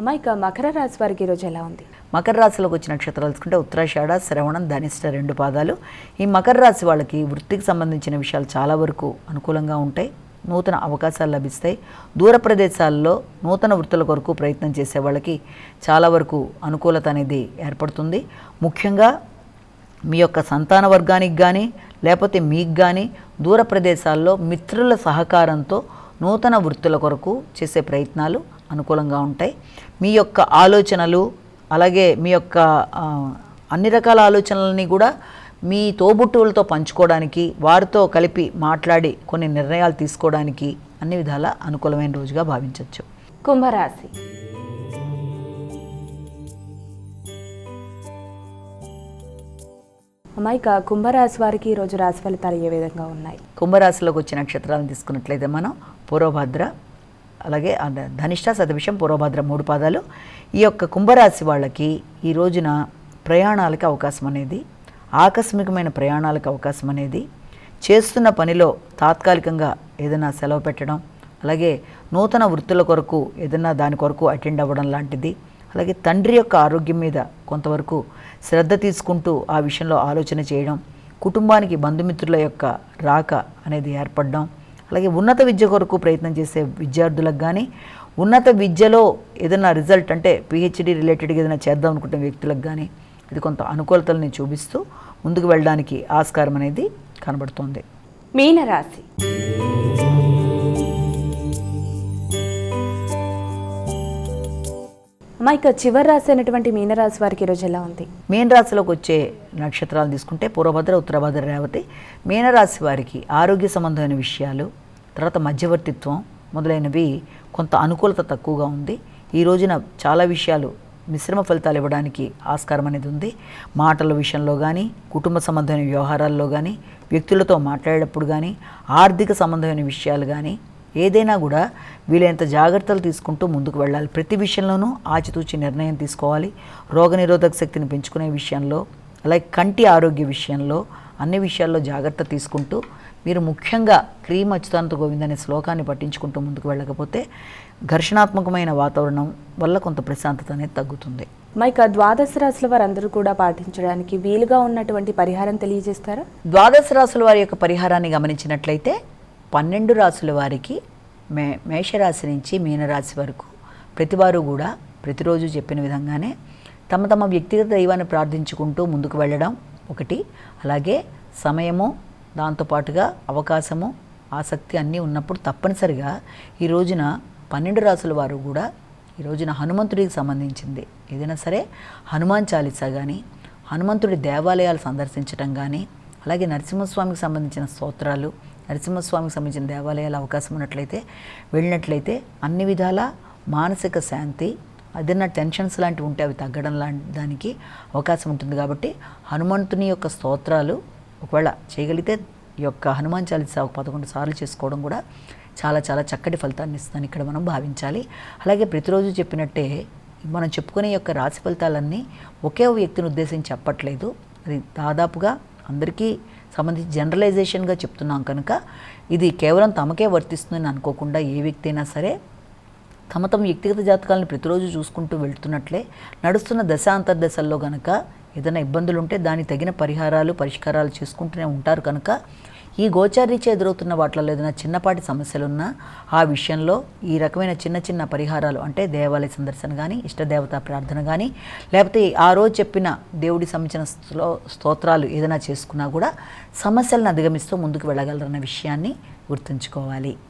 అమ్మ, ఇక మకర రాశి వారికి ఈరోజు ఎలా ఉంది? మకర రాశిలోకి వచ్చిన నక్షత్రాలు తీసుకుంటే ఉత్తరాషాఢ, శ్రవణం, ధనిష్ట 2 పాదాలు. ఈ మకర రాశి వాళ్ళకి వృత్తికి సంబంధించిన విషయాలు చాలా వరకు అనుకూలంగా ఉంటాయి. నూతన అవకాశాలు లభిస్తాయి. దూర ప్రదేశాల్లో నూతన వృత్తుల కొరకు ప్రయత్నం చేసే వాళ్ళకి చాలా వరకు అనుకూలత అనేది ఏర్పడుతుంది. ముఖ్యంగా మీ యొక్క సంతాన వర్గానికి కానీ లేకపోతే మీకు కానీ దూర ప్రదేశాల్లో మిత్రుల సహకారంతో నూతన వృత్తుల కొరకు చేసే ప్రయత్నాలు అనుకూలంగా ఉంటాయి. మీ యొక్క ఆలోచనలు అలాగే మీ యొక్క అన్ని రకాల ఆలోచనలని కూడా మీ తోబుట్టువులతో పంచుకోవడానికి, వారితో కలిపి మాట్లాడి కొన్ని నిర్ణయాలు తీసుకోవడానికి అన్ని విధాల అనుకూలమైన రోజుగా భావించవచ్చు. కుంభరాశి. అమ్మ, ఇక కుంభరాశి వారికి ఈరోజు రాశి ఫలితాలు ఏ విధంగా ఉన్నాయి? కుంభరాశిలోకి వచ్చిన నక్షత్రాలను తీసుకున్నట్లయితే మనం పూర్వభద్ర, అలాగే ధనిష్ట, శతభిషం, పూర్వభద్ర 3 పాదాలు. ఈ యొక్క కుంభరాశి వాళ్ళకి ఈ రోజున ప్రయాణాలకు అవకాశం అనేది, ఆకస్మికమైన ప్రయాణాలకు అవకాశం అనేది, చేస్తున్న పనిలో తాత్కాలికంగా ఏదైనా సెలవు పెట్టడం, అలాగే నూతన వృత్తుల కొరకు ఏదైనా దాని కొరకు అటెండ్ అవ్వడం లాంటిది, అలాగే తండ్రి యొక్క ఆరోగ్యం మీద కొంతవరకు శ్రద్ధ తీసుకుంటూ ఆ విషయంలో ఆలోచన చేయడం, కుటుంబానికి బంధుమిత్రుల యొక్క రాక అనేది ఏర్పడడం, అలాగే ఉన్నత విద్య కొరకు ప్రయత్నం చేసే విద్యార్థులకు కానీ, ఉన్నత విద్యలో ఏదైనా రిజల్ట్ అంటే పిహెచ్డి రిలేటెడ్గా ఏదైనా చేద్దాం అనుకుంటున్న వ్యక్తులకు కానీ ఇది కొంత అనుకూలతల్ని చూపిస్తూ ముందుకు వెళ్ళడానికి ఆస్కారం అనేది కనబడుతోంది. మీనరాశి. అమ్మ, ఇక చివరి రాశి అయినటువంటి మీనరాశి వారికి ఈరోజు ఎలా ఉంది? మీనరాశిలోకి వచ్చే నక్షత్రాలు తీసుకుంటే పూర్వభద్ర, ఉత్తరభద్ర, రేవతి. మీనరాశి వారికి ఆరోగ్య సంబంధమైన విషయాలు, తర్వాత మధ్యవర్తిత్వం మొదలైనవి కొంత అనుకూలత తక్కువగా ఉంది. ఈ రోజున చాలా విషయాలు మిశ్రమ ఫలితాలు ఇవ్వడానికి ఆస్కారం అనేది ఉంది. మాటల విషయంలో కానీ, కుటుంబ సంబంధమైన వ్యవహారాల్లో కానీ, వ్యక్తులతో మాట్లాడేటప్పుడు కానీ, ఆర్థిక సంబంధమైన విషయాలు కానీ ఏదైనా కూడా వీలైనంత జాగ్రత్తలు తీసుకుంటూ ముందుకు వెళ్ళాలి. ప్రతి విషయంలోనూ ఆచితూచి నిర్ణయం తీసుకోవాలి. రోగనిరోధక శక్తిని పెంచుకునే విషయంలో, అలాగే కంటి ఆరోగ్య విషయంలో అన్ని విషయాల్లో జాగ్రత్త తీసుకుంటూ మీరు ముఖ్యంగా క్రీమ్ అచ్యుతానంత గోవింద అనే శ్లోకాన్ని పట్టించుకుంటూ ముందుకు వెళ్ళకపోతే ఘర్షణాత్మకమైన వాతావరణం వల్ల కొంత ప్రశాంతత అనేది తగ్గుతుంది. ఇక ద్వాదశ రాశుల వారందరూ కూడా పాటించడానికి వీలుగా ఉన్నటువంటి పరిహారం తెలియజేస్తారా? ద్వాదశ రాశుల వారి యొక్క పరిహారాన్ని గమనించినట్లయితే 12 రాశుల వారికి మేషరాశి నుంచి మీనరాశి వరకు ప్రతివారు కూడా ప్రతిరోజు చెప్పిన విధంగానే తమ తమ వ్యక్తిగత దైవాన్ని ప్రార్థించుకుంటూ ముందుకు వెళ్ళడం ఒకటి, అలాగే సమయము, దాంతోపాటుగా అవకాశము, ఆసక్తి అన్నీ ఉన్నప్పుడు తప్పనిసరిగా ఈ రోజున 12 రాశుల వారు కూడా ఈ రోజున హనుమంతుడికి సంబంధించింది ఏదైనా సరే హనుమాన్ చాలీసా కానీ, హనుమంతుడి దేవాలయాలు సందర్శించడం కానీ, అలాగే నరసింహస్వామికి సంబంధించిన స్తోత్రాలు, నరసింహస్వామికి సంబంధించిన దేవాలయాలు అవకాశం ఉన్నట్లయితే వెళ్ళినట్లయితే అన్ని విధాల మానసిక శాంతి, ఏదైనా టెన్షన్స్ లాంటివి ఉంటే అవి తగ్గడం దానికి అవకాశం ఉంటుంది. కాబట్టి హనుమంతుని యొక్క స్తోత్రాలు ఒకవేళ చేయగలిగితే ఈ యొక్క హనుమాన్ చాలీసా 11 సార్లు చేసుకోవడం కూడా చాలా చాలా చక్కటి ఫలితాన్ని ఇస్తుందని ఇక్కడ మనం భావించాలి. అలాగే ప్రతిరోజు చెప్పినట్టే మనం చెప్పుకునే యొక్క రాశి ఫలితాలన్నీ ఒకే వ్యక్తిని ఉద్దేశించి చెప్పట్లేదు. అది దాదాపుగా అందరికీ సంబంధించి జనరలైజేషన్గా చెప్తున్నాం కనుక ఇది కేవలం తమకే వర్తిస్తుందని అనుకోకుండా ఏ వ్యక్తి అయినా సరే తమ తమ వ్యక్తిగత జాతకాలను ప్రతిరోజు చూసుకుంటూ వెళ్తున్నట్లే నడుస్తున్న దశ అంతర్దశల్లో కనుక ఏదైనా ఇబ్బందులు ఉంటే దానికి తగిన పరిష్కారాలు చేసుకుంటూనే ఉంటారు. కనుక ఈ గోచారీత్యా ఎదురవుతున్న వాటిలో ఏదైనా చిన్నపాటి సమస్యలున్నా ఆ విషయంలో ఈ రకమైన చిన్న చిన్న పరిహారాలు అంటే దేవాలయ సందర్శన కానీ, ఇష్టదేవతా ప్రార్థన కానీ, లేకపోతే ఆ రోజు చెప్పిన దేవుడి సంబంధించిన స్తోత్రాలు ఏదైనా చేసుకున్నా కూడా సమస్యలను అధిగమిస్తూ ముందుకు వెళ్ళగలరన్న విషయాన్ని గుర్తుంచుకోవాలి.